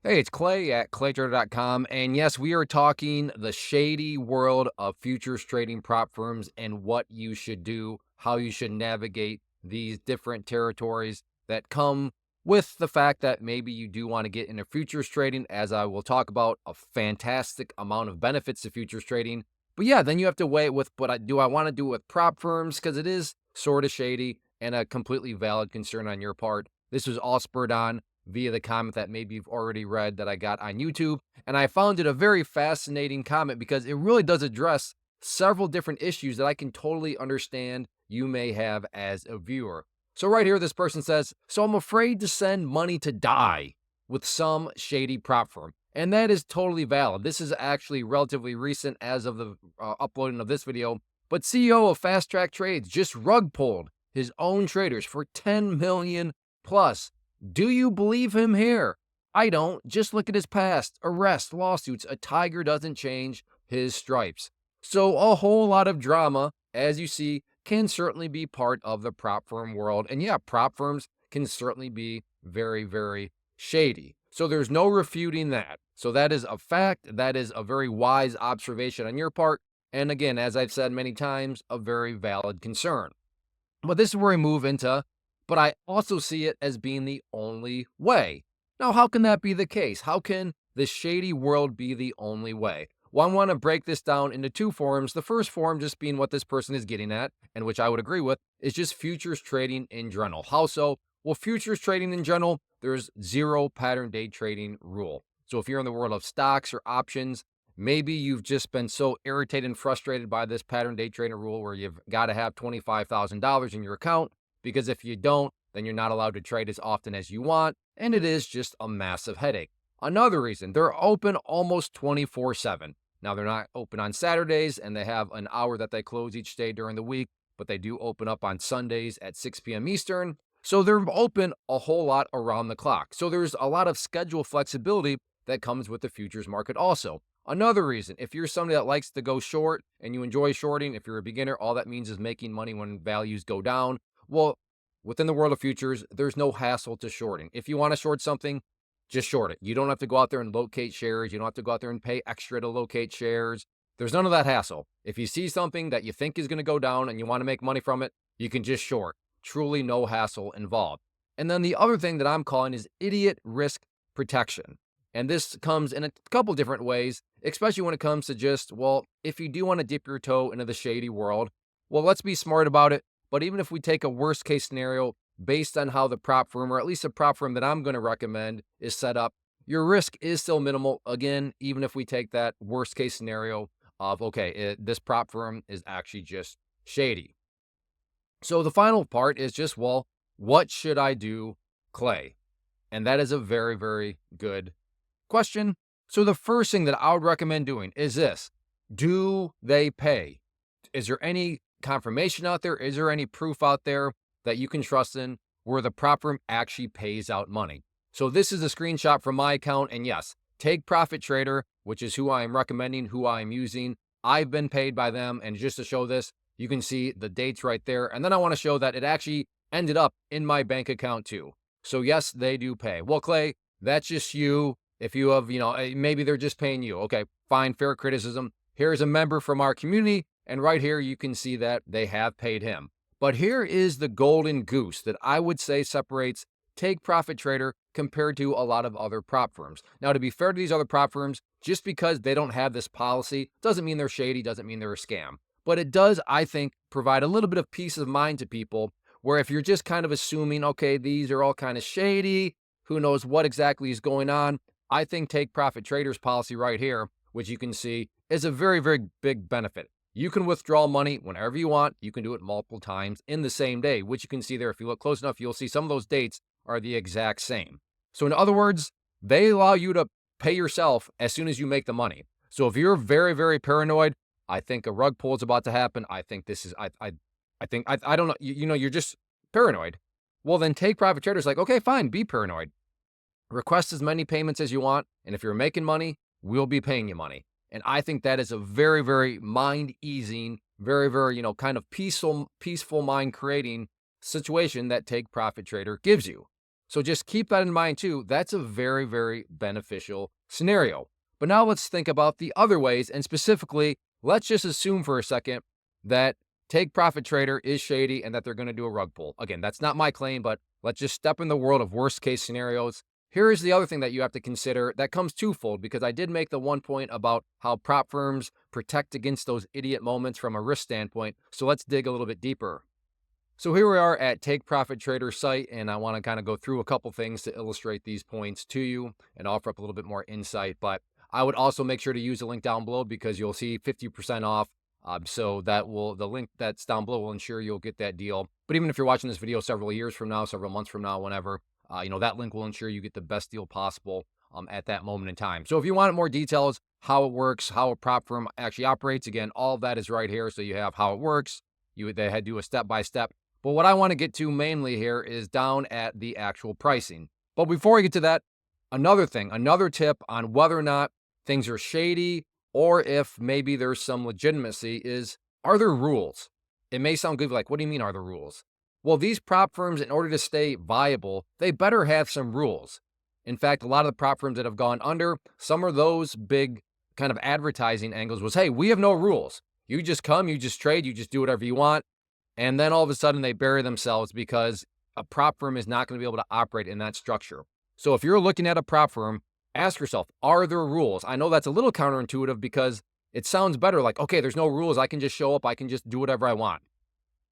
Hey, it's Clay at claytrader.com. And yes, we are talking the shady world of futures trading prop firms and what you should do, how you should navigate these different territories that come with the fact that maybe you do want to get into futures trading, as I will talk about a fantastic amount of benefits to futures trading. But yeah, then you have to weigh it with, do I want to do it with prop firms? Because it is sort of shady and a completely valid concern on your part. This was all spurred on via the comment that maybe you've already read that I got on YouTube. And I found it a very fascinating comment because it really does address several different issues that I can totally understand you may have as a viewer. So, right here, this person says, "So I'm afraid to send money to die with some shady prop firm." And that is totally valid. This is actually relatively recent as of the uploading of this video. But CEO of Fast Track Trades just rug pulled his own traders for 10 million plus. Do you believe him here? I don't. Just look at his past. Arrests, lawsuits. A tiger doesn't change his stripes. So a whole lot of drama, as you see, can certainly be part of the prop firm world. And yeah, prop firms can certainly be very, very shady. So there's no refuting that. So that is a fact. That is a very wise observation on your part. And again, as I've said many times, a very valid concern. But this is where we move into, but I also see it as being the only way. Now, how can that be the case? How can the shady world be the only way? Well, I want to break this down into two forms. The first form just being what this person is getting at, and which I would agree with, is just futures trading in general. How so? Well, futures trading in general, there's zero pattern day trading rule. So if you're in the world of stocks or options, maybe you've just been so irritated and frustrated by this pattern day trading rule where you've got to have $25,000 in your account, because if you don't, then you're not allowed to trade as often as you want, and it is just a massive headache. Another reason, they're open almost 24/7. Now, they're not open on Saturdays, and they have an hour that they close each day during the week, but they do open up on Sundays at 6 p.m. Eastern. So they're open a whole lot around the clock. So there's a lot of schedule flexibility that comes with the futures market also. Another reason, if you're somebody that likes to go short and you enjoy shorting, if you're a beginner, all that means is making money when values go down. Well, within the world of futures, there's no hassle to shorting. If you want to short something, just short it. You don't have to go out there and locate shares. You don't have to go out there and pay extra to locate shares. There's none of that hassle. If you see something that you think is going to go down and you want to make money from it, you can just short. Truly no hassle involved. And then the other thing that I'm calling is idiot risk protection. And this comes in a couple different ways, especially when it comes to just, well, if you do want to dip your toe into the shady world, well, let's be smart about it. But even if we take a worst case scenario based on how the prop firm, or at least the prop firm that I'm going to recommend, is set up, your risk is still minimal. Again, even if we take that worst case scenario of, okay, this prop firm is actually just shady. So the final part is just, well, what should I do, Clay? And that is a very, very good question. So the first thing that I would recommend doing is this: do they pay? Is there any confirmation out there? Is there any proof out there that you can trust in where the prop firm actually pays out money? So this is a screenshot from my account. And yes, Take Profit Trader, which is who I am recommending, who I am using. I've been paid by them. And just to show this, you can see the dates right there. And then I want to show that it actually ended up in my bank account too. So yes, they do pay. Well, Clay, that's just you. If you have, maybe they're just paying you. Okay, fine, fair criticism. Here's a member from our community, and right here you can see that they have paid him. But here is the golden goose that I would say separates Take Profit Trader compared to a lot of other prop firms. Now, to be fair to these other prop firms, just because they don't have this policy doesn't mean they're shady, doesn't mean they're a scam. But it does, I think, provide a little bit of peace of mind to people where if you're just kind of assuming, okay, these are all kind of shady, who knows what exactly is going on, I think Take Profit Trader's policy right here, which you can see, is a very, very big benefit. You can withdraw money whenever you want. You can do it multiple times in the same day, which you can see there. If you look close enough, you'll see some of those dates are the exact same. So in other words, they allow you to pay yourself as soon as you make the money. So if you're very, very paranoid, I think a rug pull is about to happen. I think this is, I don't know, you're just paranoid. Well, then Take Profit Trader's like, okay, fine, be paranoid. Request as many payments as you want, and if you're making money, we'll be paying you money. And I think that is a very, very mind-easing, very, very, kind of peaceful mind-creating situation that Take Profit Trader gives you. So just keep that in mind too. That's a very, very beneficial scenario. But now let's think about the other ways. And specifically, let's just assume for a second that Take Profit Trader is shady and that they're going to do a rug pull. Again, that's not my claim, but let's just step in the world of worst case scenarios. Here is the other thing that you have to consider that comes twofold, because I did make the one point about how prop firms protect against those idiot moments from a risk standpoint. So let's dig a little bit deeper. So here we are at Take Profit Trader's site, and I want to kind of go through a couple things to illustrate these points to you and offer up a little bit more insight. But I would also make sure to use the link down below because you'll see 50% off. So the link that's down below will ensure you'll get that deal. But even if you're watching this video several years from now, several months from now, whenever, that link will ensure you get the best deal possible at that moment in time. So if you want more details, how it works, how a prop firm actually operates, again, all of that is right here. So you have how it works. They had to do a step-by-step. But what I want to get to mainly here is down at the actual pricing. But before we get to that, another tip on whether or not things are shady or if maybe there's some legitimacy is, are there rules? It may sound good, like, what do you mean are there rules? Well, these prop firms, in order to stay viable, they better have some rules. In fact, a lot of the prop firms that have gone under, some of those big kind of advertising angles was, hey, we have no rules. You just come, you just trade, you just do whatever you want. And then all of a sudden they bury themselves because a prop firm is not going to be able to operate in that structure. So if you're looking at a prop firm, ask yourself, are there rules? I know that's a little counterintuitive because it sounds better like, okay, there's no rules. I can just show up. I can just do whatever I want.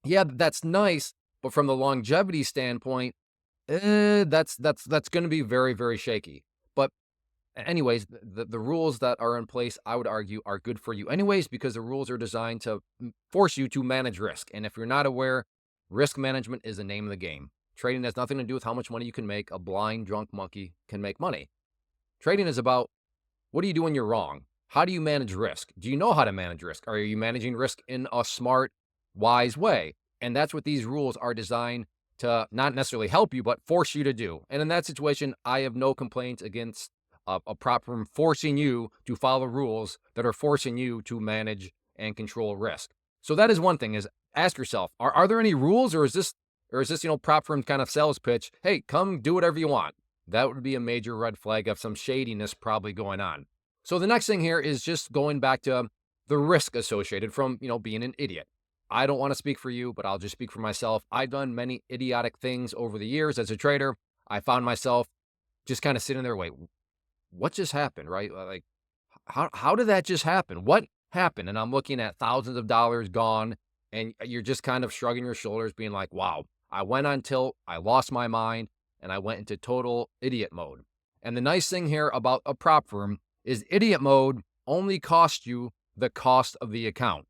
Yeah, that's nice. But from the longevity standpoint, that's going to be very, very shaky. But anyways, the rules that are in place, I would argue, are good for you anyways, because the rules are designed to force you to manage risk. And if you're not aware, risk management is the name of the game. Trading has nothing to do with how much money you can make. A blind, drunk monkey can make money. Trading is about, what do you do when you're wrong? How do you manage risk? Do you know how to manage risk? Are you managing risk in a smart, wise way? And that's what these rules are designed to not necessarily help you, but force you to do. And in that situation, I have no complaints against a prop firm forcing you to follow rules that are forcing you to manage and control risk. So that is one thing, is ask yourself, are there any rules, or is this prop firm kind of sales pitch? Hey, come do whatever you want. That would be a major red flag of some shadiness probably going on. So the next thing here is just going back to the risk associated from, being an idiot. I don't want to speak for you, but I'll just speak for myself. I've done many idiotic things over the years as a trader. I found myself just kind of sitting there, wait, what just happened, right? Like, how did that just happen? What happened? And I'm looking at thousands of dollars gone, and you're just kind of shrugging your shoulders, being like, wow, I went on tilt, I lost my mind, and I went into total idiot mode. And the nice thing here about a prop firm is idiot mode only costs you the cost of the account.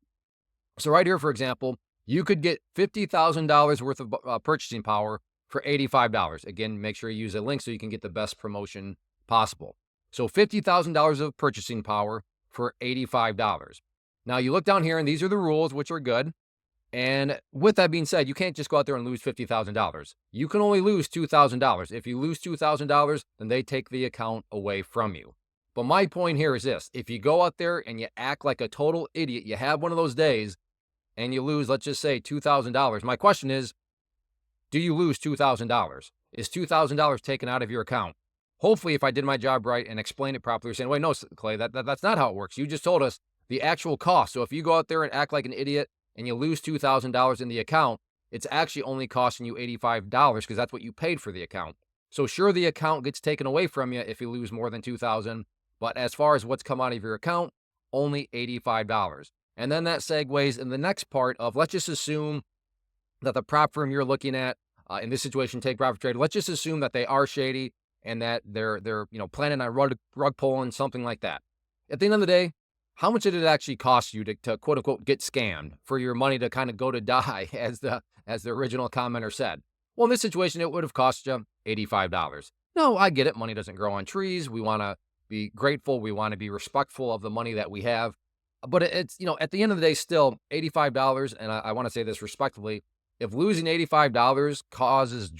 So right here, for example, you could get $50,000 worth of purchasing power for $85. Again, make sure you use a link so you can get the best promotion possible. So $50,000 of purchasing power for $85. Now you look down here, and these are the rules, which are good. And with that being said, you can't just go out there and lose $50,000. You can only lose $2,000. If you lose $2,000, then they take the account away from you. But my point here is this: if you go out there and you act like a total idiot, you have one of those days, and you lose, let's just say, $2,000. My question is, do you lose $2,000? Is $2,000 taken out of your account? Hopefully, if I did my job right and explained it properly, you're saying, wait, no, Clay, that's not how it works. You just told us the actual cost. So if you go out there and act like an idiot and you lose $2,000 in the account, it's actually only costing you $85 because that's what you paid for the account. So sure, the account gets taken away from you if you lose more than $2,000, but as far as what's come out of your account, only $85. And then that segues in the next part of, let's just assume that the prop firm you're looking at, in this situation, Take Profit Trader, let's just assume that they are shady and that they're planning on rug pulling, something like that. At the end of the day, how much did it actually cost you to quote unquote get scammed, for your money to kind of go to die, as the original commenter said? Well, in this situation, it would have cost you $85. No, I get it. Money doesn't grow on trees. We want to be grateful. We want to be respectful of the money that we have. But it's, at the end of the day, still $85. And I want to say this respectfully: if losing $85 causes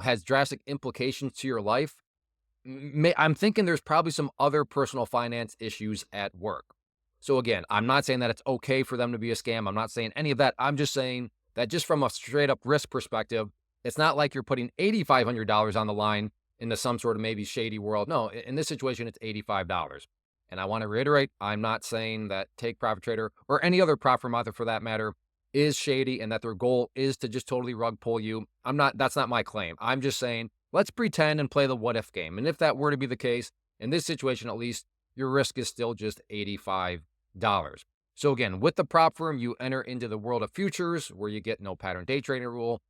has drastic implications to your life, I'm thinking there's probably some other personal finance issues at work. So again, I'm not saying that it's okay for them to be a scam. I'm not saying any of that. I'm just saying that just from a straight up risk perspective, It's not like you're putting $8,500 on the line into some sort of maybe shady world. No, in this situation, it's $85. And I want to reiterate, I'm not saying that Take Profit Trader or any other prop firm out there for that matter is shady and that their goal is to just totally rug pull you. That's not my claim. I'm just saying, let's pretend and play the what if game. And if that were to be the case, in this situation at least, your risk is still just $85. So again, with the prop firm, you enter into the world of futures where you get no pattern day trading rule.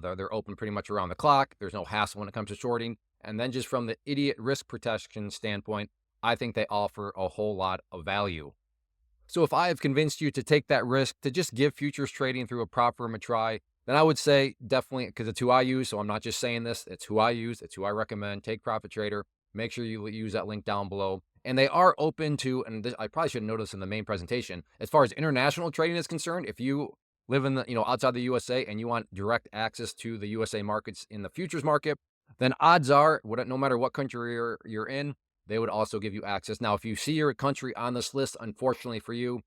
They're open pretty much around the clock. There's no hassle when it comes to shorting. And then just from the idiot risk protection standpoint, I think they offer a whole lot of value. So if I have convinced you to take that risk to just give futures trading through a prop firm a try, then I would say definitely, because it's who I use. So I'm not just saying this, it's who I use, it's who I recommend. Take Profit Trader. Make sure you use that link down below. And they are open to, and this, I probably should have noticed in the main presentation, as far as international trading is concerned, if you live in the, outside the USA and you want direct access to the USA markets in the futures market, then odds are, no matter what country you're in, they would also give you access. Now, if you see your country on this list, unfortunately for you,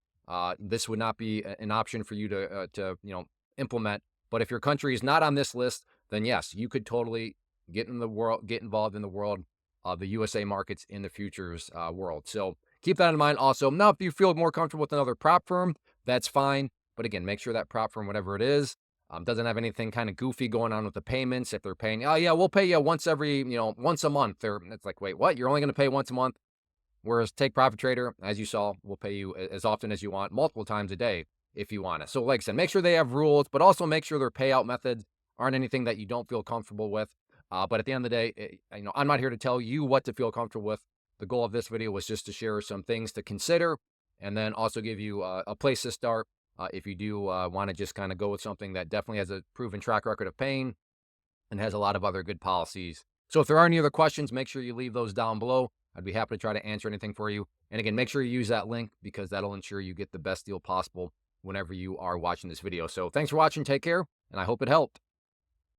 this would not be an option for you to implement. But if your country is not on this list, then yes, you could totally get involved in the world of the USA markets in the futures world. So keep that in mind. Also, now if you feel more comfortable with another prop firm, that's fine. But again, make sure that prop firm, whatever it is, doesn't have anything kind of goofy going on with the payments. If they're paying, oh yeah, we'll pay you once a month. It's like, wait, what? You're only going to pay once a month? Whereas Take Profit Trader, as you saw, will pay you as often as you want, multiple times a day if you want it. So like I said, make sure they have rules, but also make sure their payout methods aren't anything that you don't feel comfortable with. But at the end of the day, I'm not here to tell you what to feel comfortable with. The goal of this video was just to share some things to consider and then also give you a place to start if you do want to just kind of go with something that definitely has a proven track record of paying and has a lot of other good policies. So if there are any other questions, make sure you leave those down below. I'd be happy to try to answer anything for you. And again, make sure you use that link because that'll ensure you get the best deal possible whenever you are watching this video. So thanks for watching. Take care, and I hope it helped.